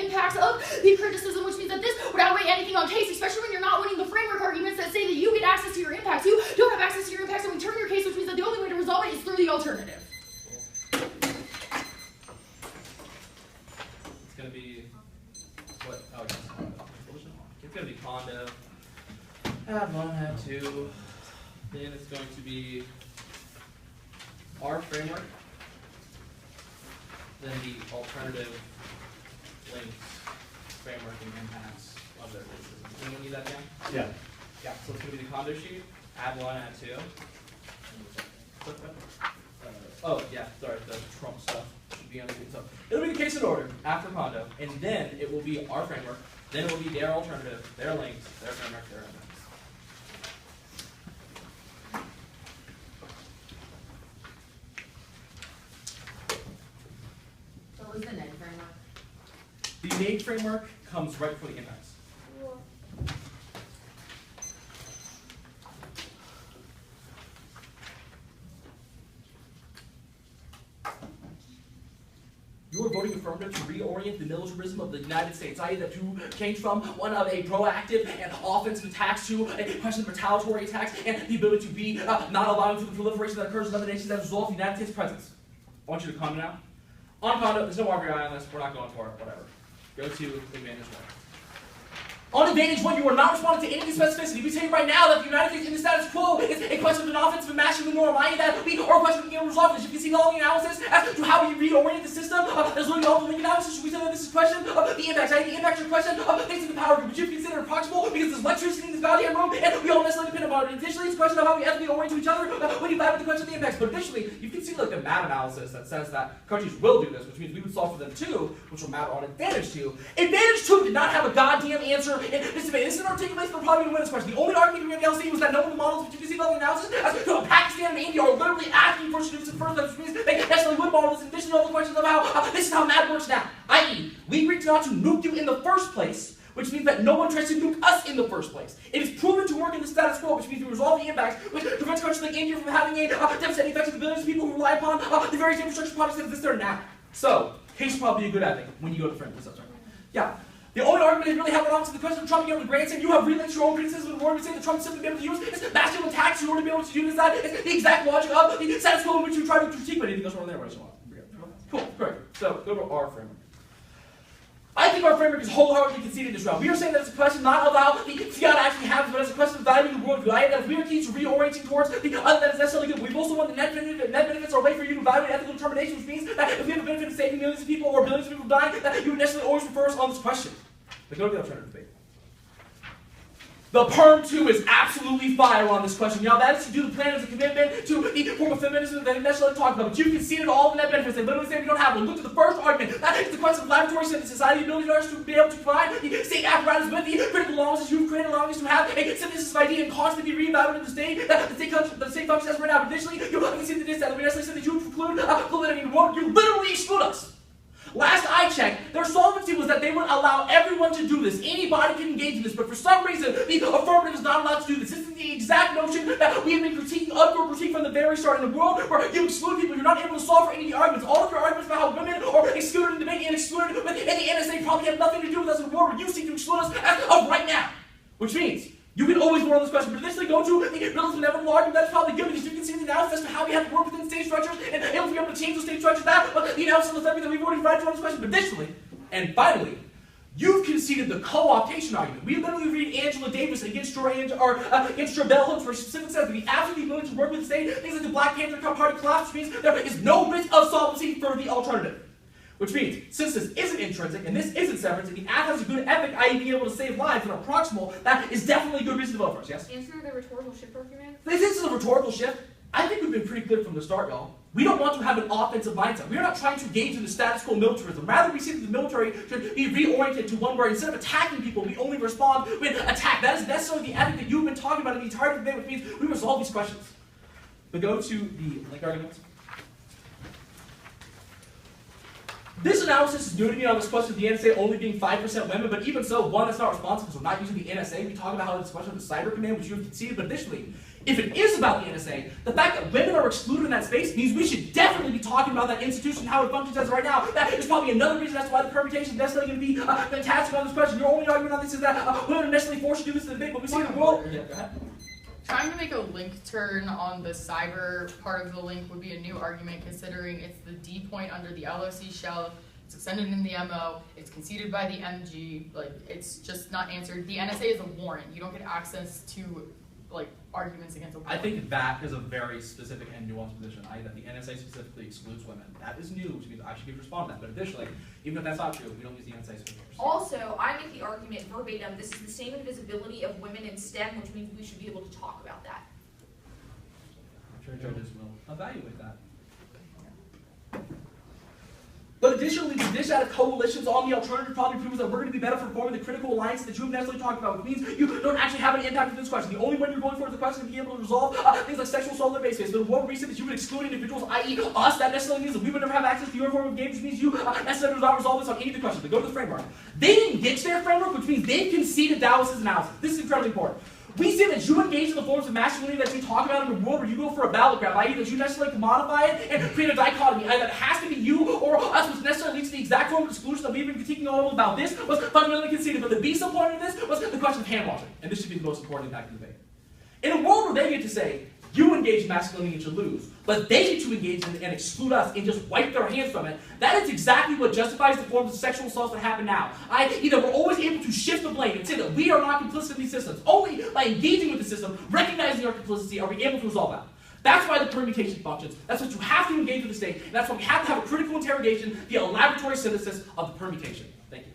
[SPEAKER 2] the criticism, which means that this would outweigh anything on case, especially when you're not winning the framework arguments that say that you get access to your impacts. You don't have access to your impacts, and we turn your case, which means that the only way to resolve it is through the alternative.
[SPEAKER 1] It's gonna be what? Oh, it's gonna be condo. Add 1, add 2. Then it's going to be our framework. Then the alternative links, framework, and impacts of their criticism. Does anyone need that down?
[SPEAKER 5] Yeah.
[SPEAKER 1] Yeah. So it's going to be the condo sheet. Add 1, add 2. Oh yeah, sorry, the Trump stuff should be on the so it'll be the case in order after condo, and then it will be our framework. Then it will be their alternative, their links, their framework, their impacts.
[SPEAKER 2] What was the NED framework?
[SPEAKER 1] The NAID framework comes right before the impacts. You are voting affirmative to reorient the militarism of the United States, i.e. that to change from one of a proactive and offensive attacks to a question of retaliatory attacks and the ability to be not allowing for the proliferation that occurs in other nations as a result of the United States' presence. I want you to comment now. On condo, there's no RBI on this, we're not going for it, whatever. Go to advantage 1. On advantage 1, you are not responding to any of the specificity. We tell you right now that the United States in the status quo is a question of an offensive and mastering the norm, i.e. that we are a question of being able to resolve this. You can see all the analysis as to how we reorient the system. There's literally all the link analysis. We say that this is a question of the impacts, i.e. the impacts are a question of things in the power group, which you consider approximate because there's electricity in this goddamn room and we all necessarily depend upon it. Additionally, it's a question of how we ethically orient to each other when you dive into the question of the impacts. But additionally, you can see like the map analysis that says that countries will do this, which means we would solve for them too, which will map on advantage 2. Advantage 2 did not have a goddamn answer in this debate. This is an articulation they're probably going to win this question. The only argument we have to was that none of the models, which you can see by the analysis, as to Pakistan and India are literally asking for students in first place, which means they necessarily would model this in addition to all the questions of how this is how math works now. I.e., we agreed not to nuke you in the first place, which means that no one tries to nuke us in the first place. It is proven to work in the status quo, which means we resolve the impacts, which prevents countries like India from having a devastating effect on the billions of people who rely upon the various infrastructure projects that exist there now. So, case will probably be a good ethic when you go to frame this up. Yeah. The only argument they really have on to the question of Trump being able to grant saying you have relayed your own criticism of the word we say that Trump simply be able to use is masculine attacks in order to be able to use that. It's the exact logic of the status quo in which you try to critique, but anything goes wrong there. Cool, great. So, go to our framework. I think our framework is wholeheartedly conceded this round. We are saying that it's a question not of how the fiat actually happens, but it's a question of valuing the worldview. I that if we are key to reorienting towards the other that is necessarily good, we've also won the net benefits are a way for you to evaluate ethical determination, which means that if we have a benefit of saving millions of people or billions of people dying, that you would necessarily always refer us on this question. But go to the alternative debate. The Perm 2 is absolutely fire on this question. Now, that is to do the plan as a commitment to the form of feminism that they necessarily talked about. But you conceded all the net benefits. They literally say we don't have one. Look at the first argument. That is the question of laboratory synthesis. The ability of us to be able to combine the state apparatus with the critical allowances you've created, allowing us to have a synthesis of idea and constantly be reevaluated in the state. The state functions as right now. Additionally, you can see that we necessarily said that you would preclude validity. You literally exclude us. Last I checked, their solvency was that they would allow everyone to do this. Anybody can engage in this, but for some reason, the affirmative is not allowed to do this. This is the exact notion that we have been critiquing of your critique from the very start. In a world where you exclude people, you're not able to solve for any of the arguments. All of your arguments about how women are excluded in debate and excluded in the NSA probably have nothing to do with us in a world where you seek to exclude us as of right now. Which means, you can always vote on this question, but initially go to the relative inevitable argument. That's probably good because you can see the analysis as to how we have to work within state structures and able to be able to change those state structures. But the analysis of the therapy that we've already provided on this question. But additionally, and finally, you've conceded the co-optation argument. We literally read Angela Davis against Bell Hooks, where she specifically says that the absolute ability to work with the state, things like the Black Panther Party collapse, which means there is no risk of solvency for the alternative. Which means, since this isn't intrinsic and this isn't severance, and the act has a good ethic, i.e. being able to save lives and are proximal, that is definitely a good reason to vote for us, yes?
[SPEAKER 3] Answer the rhetorical shift argument.
[SPEAKER 1] This is a rhetorical shift. I think we've been pretty clear from the start, y'all. We don't want to have an offensive mindset. We are not trying to engage in the status quo militarism. Rather, we see that the military should be reoriented to one where instead of attacking people, we only respond with attack. That is necessarily the ethic that you've been talking about in the entire debate, which means we resolve these questions. But go to the link arguments. This analysis is new to me on this question of the NSA only being 5% women, but even so, one, that's not responsible because we're not using the NSA. We talk about how this question of the cyber command, which you have conceded, but additionally, if it is about the NSA, the fact that women are excluded in that space means we should definitely be talking about that institution, how it functions as of right now. That is probably another reason as to why the permutation is necessarily going to be fantastic on this question. Your only argument on this is that women are necessarily forced to do this in the debate, but we see the world. Yeah, go ahead.
[SPEAKER 2] Trying to make a link turn on the cyber part of the link would be a new argument, considering it's the D point under the LOC shell, it's extended in the MO, it's conceded by the MG, like, it's just not answered. The NSA is a warrant. You don't get access to, like, arguments against a warrant.
[SPEAKER 1] I think that is a very specific and nuanced position, i.e. that the NSA specifically excludes women. That is new, which means I should be responding to that. But additionally, even if that's not true, we don't use the NSA specifically.
[SPEAKER 3] Also, I make the argument verbatim, this is the same invisibility of women in STEM, which means we should be able to talk about that.
[SPEAKER 1] I'm sure judges will evaluate that. But additionally, the dish out of coalitions on the alternative probably proves that we're going to be better for forming the critical alliance that you have necessarily talked about, which means you don't actually have any impact with this question. The only one you're going for is the question of being able to resolve things like sexual assault on the basis. The one reason that you would exclude individuals, i.e. us, that necessarily means that we would never have access to your form of games, which means you necessarily do not resolve this on any of the questions. But go to the framework. They didn't ditch their framework, which means they've conceded Dallas's analysis. This is incredibly important. We say that you engage in the forms of masculinity that you talk about in the world where you go for a battle grab, i.e. that you necessarily commodify it and create a dichotomy, either it has to be you or us, which necessarily leads to the exact form of exclusion that we've been critiquing all about. This was fundamentally conceded, but the B subpoint of this was the question of hand-washing, and this should be the most important impact of the debate. In a world where they get to say, you engage in masculinity and should lose, but they get to engage in and exclude us and just wipe their hands from it, that is exactly what justifies the forms of sexual assault that happen now. Either we're always able to shift the blame and say that we are not complicit in these systems. Only by engaging with the system, recognizing our complicity, are we able to resolve that. That's why the permutation functions. That's what you have to engage with the state, and that's why we have to have a critical interrogation via a laboratory synthesis of the permutation. Thank you.